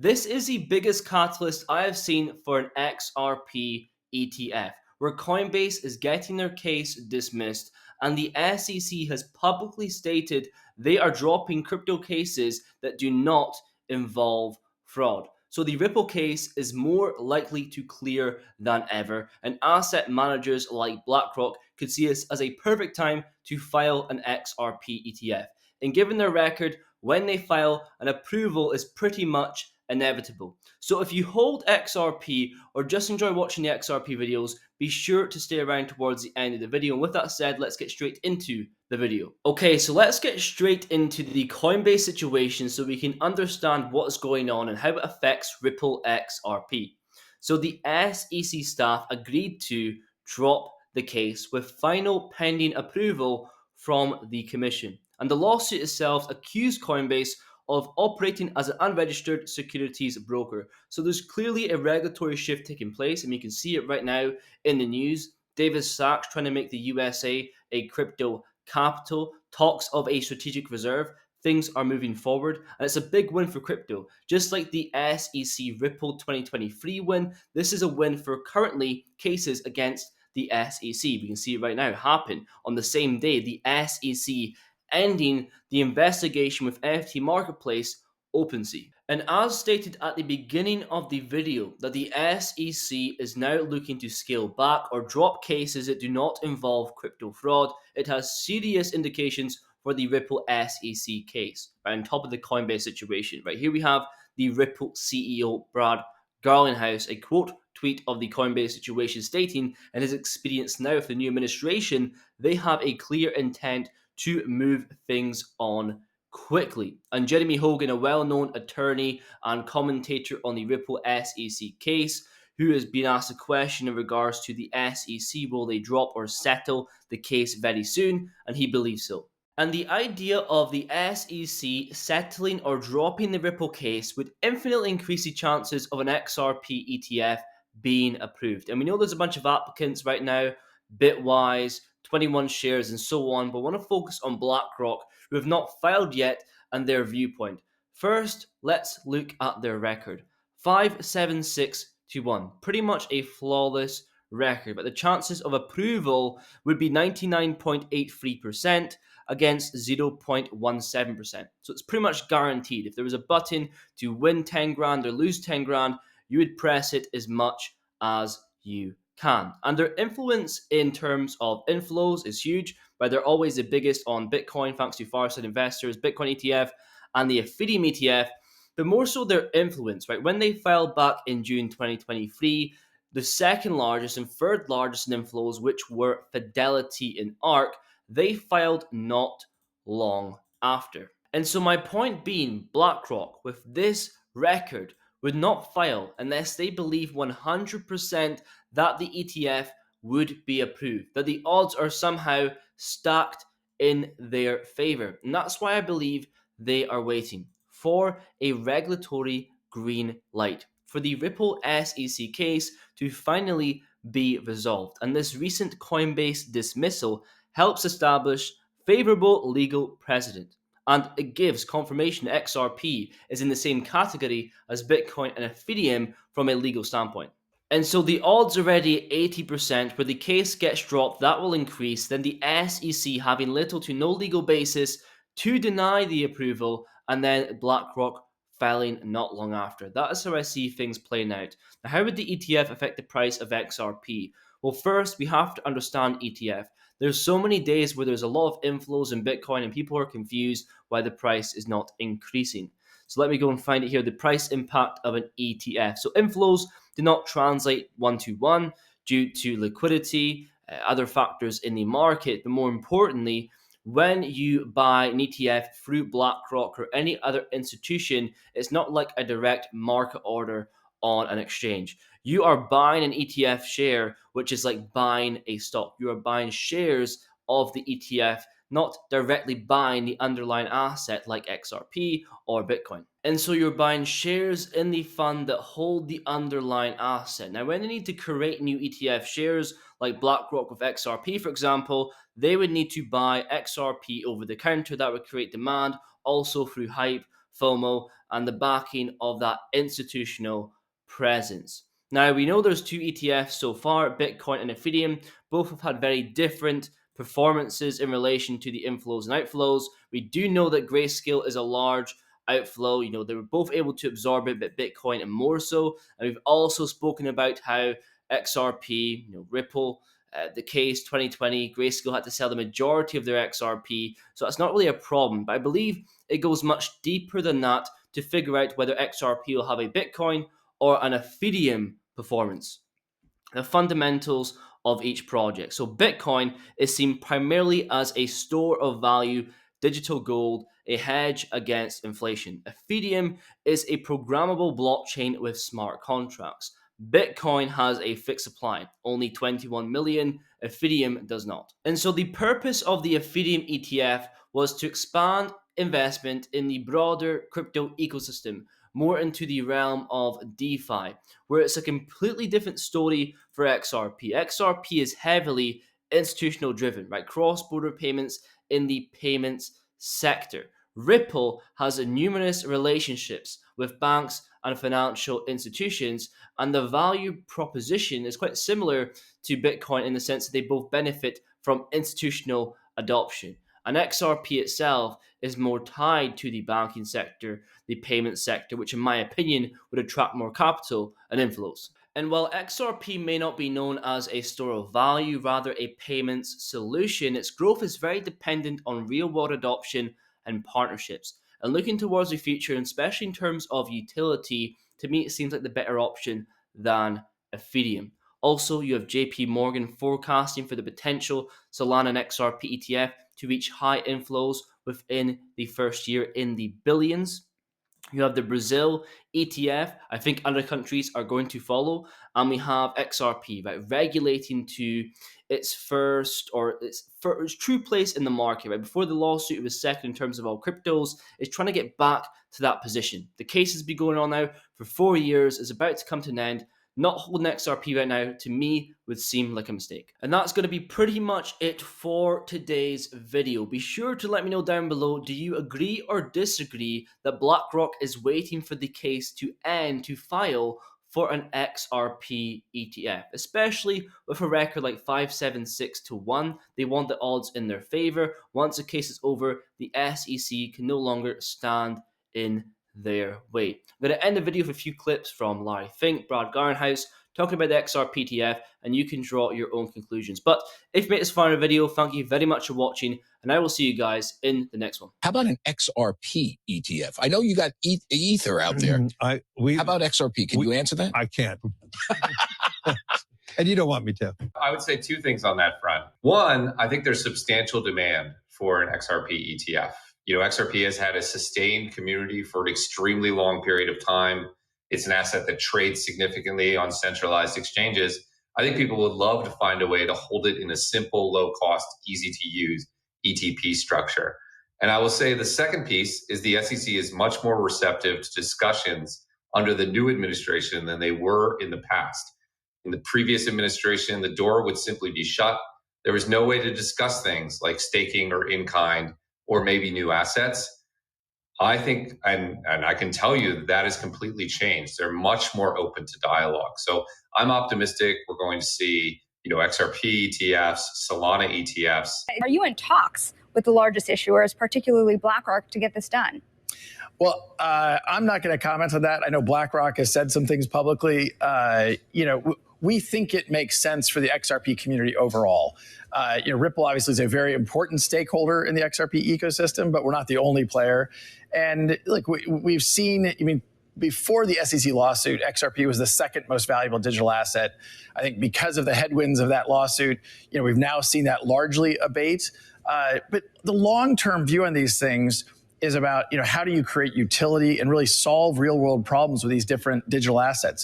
This is the biggest catalyst I have seen for an XRP ETF, where Coinbase is getting their case dismissed and the SEC has publicly stated they are dropping crypto cases that do not involve fraud. So the Ripple case is more likely to clear than ever, and asset managers like BlackRock could see this as a perfect time to file an XRP ETF. And given their record, when they file, an approval is pretty much inevitable. So if you hold XRP or just enjoy watching the XRP videos, be sure to stay around towards the end of the video. And with that said, let's get straight into the video. Okay, so let's get straight into the Coinbase situation so we can understand what's going on and how it affects Ripple XRP. So the SEC staff agreed to drop the case with final pending approval from the commission. And the lawsuit itself accused Coinbase of operating as an unregistered securities broker. So there's clearly a regulatory shift taking place, and you can see it right now in the news. David Sachs trying to make the USA a crypto capital, talks of a strategic reserve. Things are moving forward, and it's a big win for crypto. Just like the SEC Ripple 2023 win, this is a win for currently cases against the SEC. We can see it right now happen on the same day. The SEC ending the investigation with NFT marketplace OpenSea. And as stated at the beginning of the video, that the SEC is now looking to scale back or drop cases that do not involve crypto fraud. It has serious indications for the Ripple SEC case, right on top of the Coinbase situation. Right here we have the Ripple CEO Brad Garlinghouse, a quote tweet of the Coinbase situation stating, in his experience now with the new administration, they have a clear intent to move things on quickly. And Jeremy Hogan, a well-known attorney and commentator on the Ripple SEC case, who has been asked a question in regards to the SEC, will they drop or settle the case very soon? And he believes so. And the idea of the SEC settling or dropping the Ripple case would infinitely increase the chances of an XRP ETF being approved. And we know there's a bunch of applicants right now, Bitwise, 21 shares, and so on, but I want to focus on BlackRock, who have not filed yet, and their viewpoint. First, let's look at their record. 5-7-6-1. Pretty much a flawless record, but the chances of approval would be 99.83% against 0.17%. So it's pretty much guaranteed. If there was a button to win 10 grand or lose 10 grand, you would press it as much as you can. And their influence in terms of inflows is huge, but they're always the biggest on Bitcoin, thanks to Farsight Investors, Bitcoin ETF, and the Ethereum ETF, but more so their influence, right? When they filed back in June 2023, the second largest and third largest in inflows, which were Fidelity and ARK, they filed not long after. And so my point being, BlackRock, with this record, would not file unless they believe 100% that the ETF would be approved, that the odds are somehow stacked in their favor. And that's why I believe they are waiting for a regulatory green light for the Ripple SEC case to finally be resolved. And this recent Coinbase dismissal helps establish favorable legal precedent. And it gives confirmation XRP is in the same category as Bitcoin and Ethereum from a legal standpoint. And so the odds already 80%, where the case gets dropped, that will increase. Then the SEC having little to no legal basis to deny the approval, and then BlackRock filing not long after. That is how I see things playing out. Now, how would the ETF affect the price of XRP? Well, first, we have to understand ETF. There's so many days where there's a lot of inflows in Bitcoin and people are confused why the price is not increasing. So let me go and find it here, the price impact of an ETF. So inflows do not translate one-to-one due to liquidity, other factors in the market, but more importantly, when you buy an ETF through BlackRock or any other institution, it's not like a direct market order on an exchange. You are buying an ETF share, which is like buying a stock. You are buying shares of the ETF, not directly buying the underlying asset like XRP or Bitcoin. And so you're buying shares in the fund that hold the underlying asset. Now, when they need to create new ETF shares, like BlackRock with XRP, for example, they would need to buy XRP over the counter. That would create demand, also through hype, FOMO, and the backing of that institutional presence. Now, we know there's two ETFs so far, Bitcoin and Ethereum. Both have had very different performances in relation to the inflows and outflows. We do know that Grayscale is a large outflow. They were both able to absorb it, but Bitcoin and more so. And we've also spoken about how XRP, Ripple, the case 2020, Grayscale had to sell the majority of their XRP. So that's not really a problem. But I believe it goes much deeper than that to figure out whether XRP will have a Bitcoin or an Ethereum performance. The fundamentals of each project. So Bitcoin is seen primarily as a store of value, digital gold, a hedge against inflation. Ethereum is a programmable blockchain with smart contracts. Bitcoin has a fixed supply, only 21 million. Ethereum does not. And so the purpose of the Ethereum ETF was to expand investment in the broader crypto ecosystem, more into the realm of DeFi, where it's a completely different story for XRP. XRP is heavily institutional driven, right? Cross-border payments in the payments sector. Ripple has numerous relationships with banks and financial institutions, and the value proposition is quite similar to Bitcoin in the sense that they both benefit from institutional adoption. And XRP itself is more tied to the banking sector, the payment sector, which in my opinion would attract more capital and inflows. And while XRP may not be known as a store of value, rather a payments solution, its growth is very dependent on real world adoption and partnerships. And looking towards the future, and especially in terms of utility, to me it seems like the better option than Ethereum. Also, you have JP Morgan forecasting for the potential Solana and XRP ETF to reach high inflows within the first year in the billions. You have the Brazil ETF. I think other countries are going to follow. And we have XRP, right, regulating to its first or its true place in the market. Right, before the lawsuit, it was second in terms of all cryptos. It's trying to get back to that position. The case has been going on now for 4 years. It's about to come to an end. Not holding XRP right now, to me, would seem like a mistake. And that's going to be pretty much it for today's video. Be sure to let me know down below, do you agree or disagree that BlackRock is waiting for the case to end to file for an XRP ETF, especially with a record like 576-1. They want the odds in their favor. Once the case is over, the SEC can no longer stand in their way. I'm going to end the video with a few clips from Larry Fink, Brad Garnhouse, talking about the XRP ETF, and you can draw your own conclusions. But if you made this far in the video, thank you very much for watching, and I will see you guys in the next one. How about an XRP ETF? I know you got Ether out there. How about XRP? Can you answer that? I can't. And you don't want me to. I would say two things on that front. One, I think there's substantial demand for an XRP ETF. XRP has had a sustained community for an extremely long period of time. It's an asset that trades significantly on centralized exchanges. I think people would love to find a way to hold it in a simple, low-cost, easy-to-use ETP structure. And I will say the second piece is the SEC is much more receptive to discussions under the new administration than they were in the past. In the previous administration, the door would simply be shut. There was no way to discuss things like staking or in-kind or maybe new assets. I think, and I can tell you that has completely changed. They're much more open to dialogue. So I'm optimistic we're going to see, XRP ETFs, Solana ETFs. Are you in talks with the largest issuers, particularly BlackRock, to get this done? Well, I'm not going to comment on that. I know BlackRock has said some things publicly. We think it makes sense for the XRP community overall. Ripple obviously is a very important stakeholder in the XRP ecosystem, but we're not the only player. And look, we've seen, before the SEC lawsuit, XRP was the second most valuable digital asset. I think because of the headwinds of that lawsuit, we've now seen that largely abate. But the long-term view on these things is about, how do you create utility and really solve real-world problems with these different digital assets?